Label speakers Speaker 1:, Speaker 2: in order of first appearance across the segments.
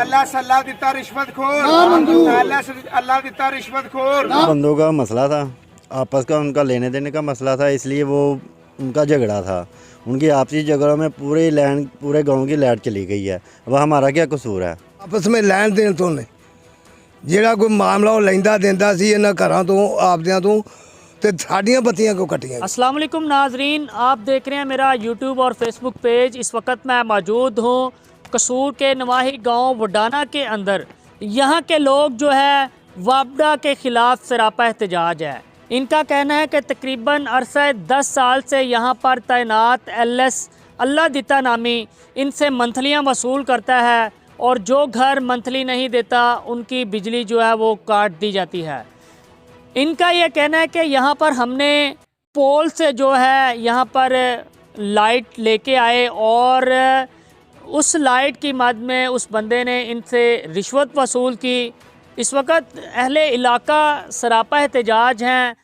Speaker 1: अल्लाह दिता रिश्वतखोर, अल्लाह दिता रिश्वतखोर।
Speaker 2: बंदों का मसला था, आपस का उनका लेने देने का मसला था, इसलिए वो उनका झगड़ा था। उनकी आपसी झगड़ों में पूरे गांव की लाइट चली गई है। अब हमारा क्या कसूर है?
Speaker 3: आपस में लैन देन तो ने ਜਿਹੜਾ ਕੋਈ ਮਾਮਲਾ ਉਹ ਲੈਂਦਾ ਦਿੰਦਾ ਸੀ ਇਹਨਾਂ ਘਰਾਂ ਤੋਂ ਆਪਦਿਆਂ ਤੋਂ ਤੇ ਸਾਡੀਆਂ ਬੱਤੀਆਂ ਕਿਉਂ ਕੱਟੀਆਂ?
Speaker 4: अस्सलाम वालेकुम नाजरीन, आप देख रहे हैं मेरा यूट्यूब और फेसबुक पेज। इस वक्त मैं मौजूद हूँ कसूर के नवाही गांव वडाना के अंदर। यहाँ के लोग जो है वापडा के ख़िलाफ़ सरापा एहतजाज है। इनका कहना है कि तकरीबन अरसा 10 साल से यहाँ पर तैनात LS अल्लाह दिता नामी इनसे मंथलियाँ वसूल करता है और जो घर मंथली नहीं देता उनकी बिजली जो है वो काट दी जाती है। इनका ये कहना है कि यहाँ पर हमने पोल से जो है यहाँ पर लाइट लेके आए और उस लाइट की मद में उस बंदे ने इनसे रिश्वत वसूल की। इस वक्त अहले इलाका सरापा एहतजाज हैं।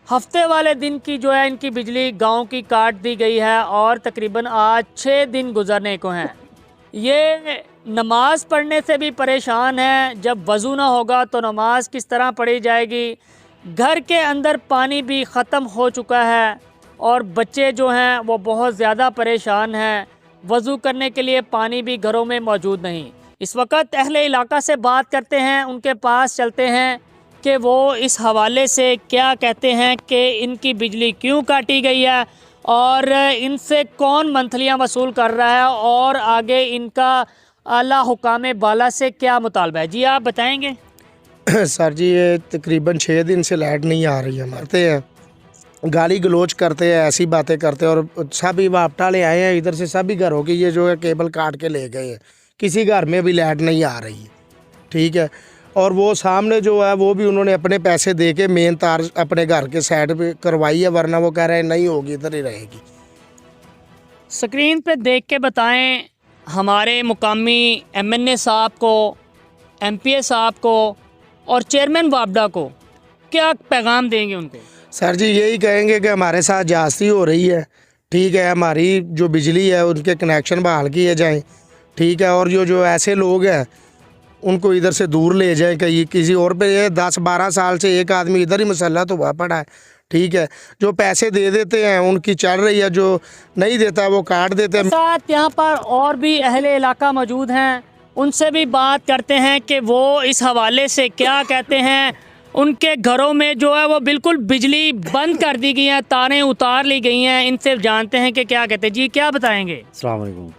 Speaker 4: हफ्ते वाले दिन की जो है इनकी बिजली गांव की काट दी गई है और तकरीबन आज 6 दिन गुजरने को हैं। ये नमाज पढ़ने से भी परेशान है। जब वज़ू ना होगा तो नमाज किस तरह पढ़ी जाएगी? घर के अंदर पानी भी ख़त्म हो चुका है और बच्चे जो हैं वो बहुत ज़्यादा परेशान हैं। वज़ू करने के लिए पानी भी घरों में मौजूद नहीं। इस वक्त अहले इलाका से बात करते हैं, उनके पास चलते हैं कि वो इस हवाले से क्या कहते हैं कि इनकी बिजली क्यों काटी गई है और इनसे कौन मंथलियाँ वसूल कर रहा है और आगे इनका आला हुकाम बाला से क्या मुतालबा है। जी आप बताएंगे।
Speaker 3: सर जी ये तकरीबन 6 दिन से लाइट नहीं आ रही है। मरते हैं, गाली गलोच करते हैं, ऐसी बातें करते हैं और सभी वापटा ले आए हैं इधर से सभी घरों की ये जो है केबल काट के ले गए हैं। किसी घर में भी लाइट नहीं आ रही है, ठीक है। और वो सामने जो है वो भी उन्होंने अपने पैसे दे के मेन तार अपने घर के साइड पे करवाई है, वरना वो कह रहे हैं नहीं होगी, इधर ही रहेगी।
Speaker 4: स्क्रीन पे देख के बताएं हमारे मुकामी MNA साहब को, MPA साहब को और चेयरमैन वापडा को क्या पैगाम देंगे उनको?
Speaker 3: सर जी यही कहेंगे कि हमारे साथ जास्ती हो रही है, ठीक है। हमारी जो बिजली है उनके कनेक्शन बहाल किए जाएं, ठीक है। और जो ऐसे लोग हैं उनको इधर से दूर ले जाएं कहीं किसी और पे। ये 10-12 साल से एक आदमी इधर ही मसल्लत हुआ पड़ा है, ठीक है। जो पैसे दे देते हैं उनकी चल रही है, जो नहीं देता वो काट देते हैं।
Speaker 4: साथ यहाँ पर और भी अहले इलाका मौजूद हैं, उनसे भी बात करते हैं कि वो इस हवाले से क्या कहते हैं। उनके घरों में जो है वो बिल्कुल बिजली बंद कर दी गई है, तारें उतार ली गई हैं। इनसे जानते हैं कि क्या कहते हैं। जी क्या बताएंगे?
Speaker 2: अस्सलाम वालेकुम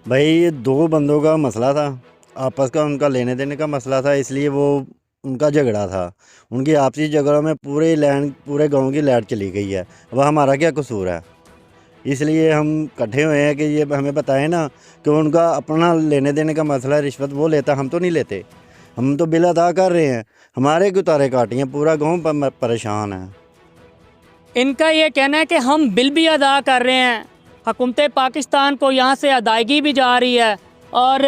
Speaker 2: भाई, ये 2 बंदों का मसला था, आपस का उनका लेने देने का मसला था, इसलिए वो उनका झगड़ा था। उनकी आपसी झगड़ों में पूरे गांव की लाइट चली गई है। अब हमारा क्या कसूर है? इसलिए हम इकट्ठे हुए हैं कि ये हमें बताएं ना कि उनका अपना लेने देने का मसला, रिश्वत वो लेता, हम तो नहीं लेते। हम तो बिल अदा कर रहे हैं, हमारे क्यों तारे काटी हैं? पूरा गाँव परेशान है।
Speaker 4: इनका ये कहना है कि हम बिल भी अदा कर रहे हैं, हुकूमत पाकिस्तान को यहाँ से अदायगी भी जा रही है और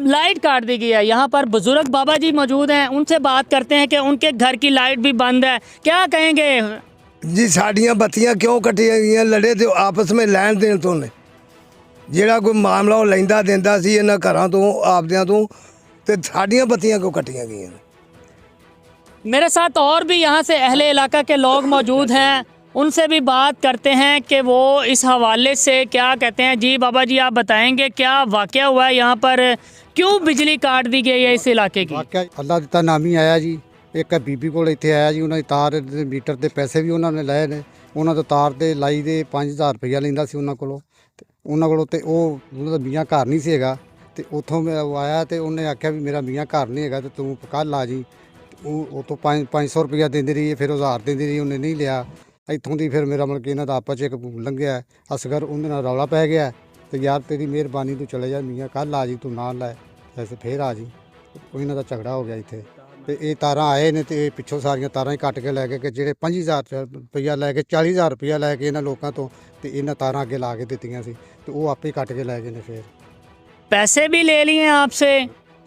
Speaker 4: लाइट काट दी गई है। यहाँ पर बुजुर्ग बाबा जी मौजूद हैं, उनसे बात करते हैं कि उनके घर की लाइट भी बंद है। क्या कहेंगे?
Speaker 3: जी साड़ियाँ बत्तियाँ क्यों कटिया गई? लड़े तो आपस में लैन देन तो ने ਜਿਹੜਾ ਕੋਈ ਮਾਮਲਾ ਉਹ ਲੈਂਦਾ ਦਿੰਦਾ ਸੀ ਇਹਨਾਂ ਘਰਾਂ ਤੋਂ ਆਪਦਿਆਂ ਤੋਂ ਤੇ ਸਾਡੀਆਂ ਬੱਤੀਆਂ ਕਿਉਂ ਕੱਟੀਆਂ ਗਈਆਂ?
Speaker 4: मेरे साथ और भी यहाँ से अहले इलाका के लोग मौजूद हैं, उनसे भी बात करते हैं कि वो इस हवाले से क्या कहते हैं। जी बाबा जी आप बताएंगे क्या वाक़या हुआ है यहाँ पर, क्यों बिजली काट दी गई है इस इलाके की?
Speaker 5: वाक़या अल्लाह दिता नामी आया जी, एक बीबी कोल इत्थे आया जी, उन्होंने तार दे मीटर के पैसे भी उन्होंने लए ने। उन्होंने तार ते लाई दे 5000 रुपया लैंदा सी उन्होंने कोलों ते उन्होंने मियाँ घर नहीं सीगा ते उत्थों आया तो उन्हें आख्या भी मेरा मियाँ घर नहीं है तो तू कल आ जी। वो तो 500 रुपया देंदी रही, फिर 1000 देंदी रही, उन्हें नहीं लिया। इत्थों दी फिर मेरा मतलब कि इन्हों का आपस एक लंघिया असगर, उन्हें नाल रौला पै गया तो यार तेरी मेहरबानी तू चले जा मियाँ, कल आ जी, तू ना लै ऐसे फिर आ जी। इन्हों का झगड़ा हो गया इत्थे तो ये तार आए ने तो पिछों सारिया तार ही कट के लैके कि जे 5000 रुपया लैके 40000 रुपया लैके इन्होंने लोगों तो इन्हें तार अगे ला के दित्तियां सी तो वो आप ही कट के लै गए ने। फिर
Speaker 4: पैसे भी ले लिए आपसे?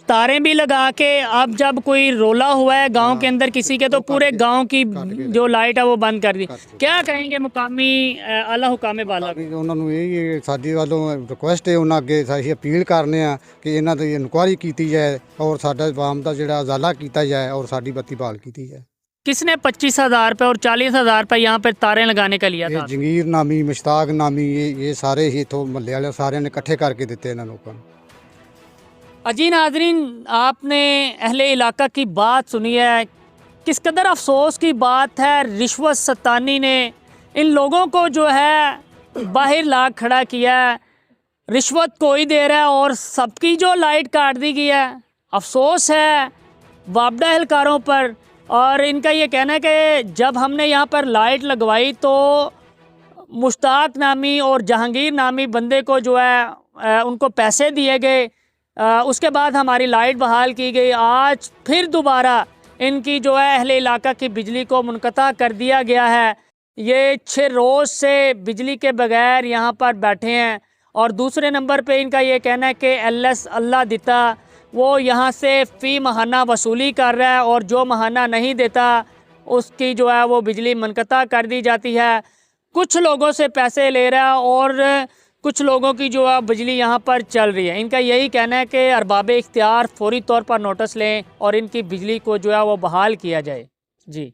Speaker 4: तारें भी लगा के अब जब कोई रोला हुआ है गांव के अंदर किसी के तो पूरे गांव की जो लाइट है वो बंद कर दी। क्या कहेंगे मुकामी आला हुकामे वाला?
Speaker 5: ਵੀ ਉਹਨਾਂ ਨੂੰ ਇਹ ਸਾਡੀ ਵੱਲੋਂ ਰਿਕੁਐਸਟ ਹੈ ਉਹਨਾਂ ਅੱਗੇ ਅਸੀਂ ਅਪੀਲ ਕਰਨੇ ਆ ਕਿ ਇਹਨਾਂ ਦੀ ਇਨਕੁਆਇਰੀ ਕੀਤੀ ਜਾਏ ਔਰ ਸਾਡਾ ਆਵਾਮ ਦਾ ਜਿਹੜਾ ਉਜਾਲਾ ਕੀਤਾ ਜਾਏ ਔਰ ਸਾਡੀ ਬੱਤੀ ਬਹਾਲ ਕੀਤੀ ਜਾਏ।
Speaker 4: किसने 25,000 रुपये और 40,000 रुपये यहाँ पर तारें लगाने का लिया
Speaker 5: ਇਹ
Speaker 4: था?
Speaker 5: ਜੰਗੀਰ ਨਾਮੀ ਮੁਸ਼ਤਾਕ ਨਾਮੀ ਇਹ ਸਾਰੇ ਹੀ ਇਥੋਂ ਮਹੱਲੇ ਵਾਲੇ ਸਾਰਿਆਂ ਨੇ ਇਕੱਠੇ ਕਰਕੇ ਦਿੱਤੇ ਇਹਨਾਂ ਲੋਕਾਂ ਨੂੰ।
Speaker 4: अजी नाजरीन, आपने अहले इलाका की बात सुनी है, किस कदर अफसोस की बात है। रिश्वत सतानी ने इन लोगों को जो है बाहर ला खड़ा किया है, रिश्वत कोई दे रहा है और सबकी जो लाइट काट दी गई है। अफसोस है वापडा एहलकारों पर, और इनका ये कहना है कि जब हमने यहाँ पर लाइट लगवाई तो मुश्ताक नामी और जहांगीर नामी बंदे को जो है उनको पैसे दिए गए, उसके बाद हमारी लाइट बहाल की गई। आज फिर दोबारा इनकी जो है अहले इलाका की बिजली को मुनक़ता कर दिया गया है। ये 6 रोज़ से बिजली के बगैर यहाँ पर बैठे हैं। और दूसरे नंबर पे इनका ये कहना है कि LS अल्लाह देता, वो यहाँ से फ़ी महाना वसूली कर रहा है और जो महाना नहीं देता उसकी जो है वो बिजली मुनक़ता कर दी जाती है। कुछ लोगों से पैसे ले रहा है और कुछ लोगों की जो है बिजली यहाँ पर चल रही है। इनका यही कहना है कि अरबाब इख्तियार फौरी तौर पर नोटिस लें और इनकी बिजली को जो है वो बहाल किया जाए। जी।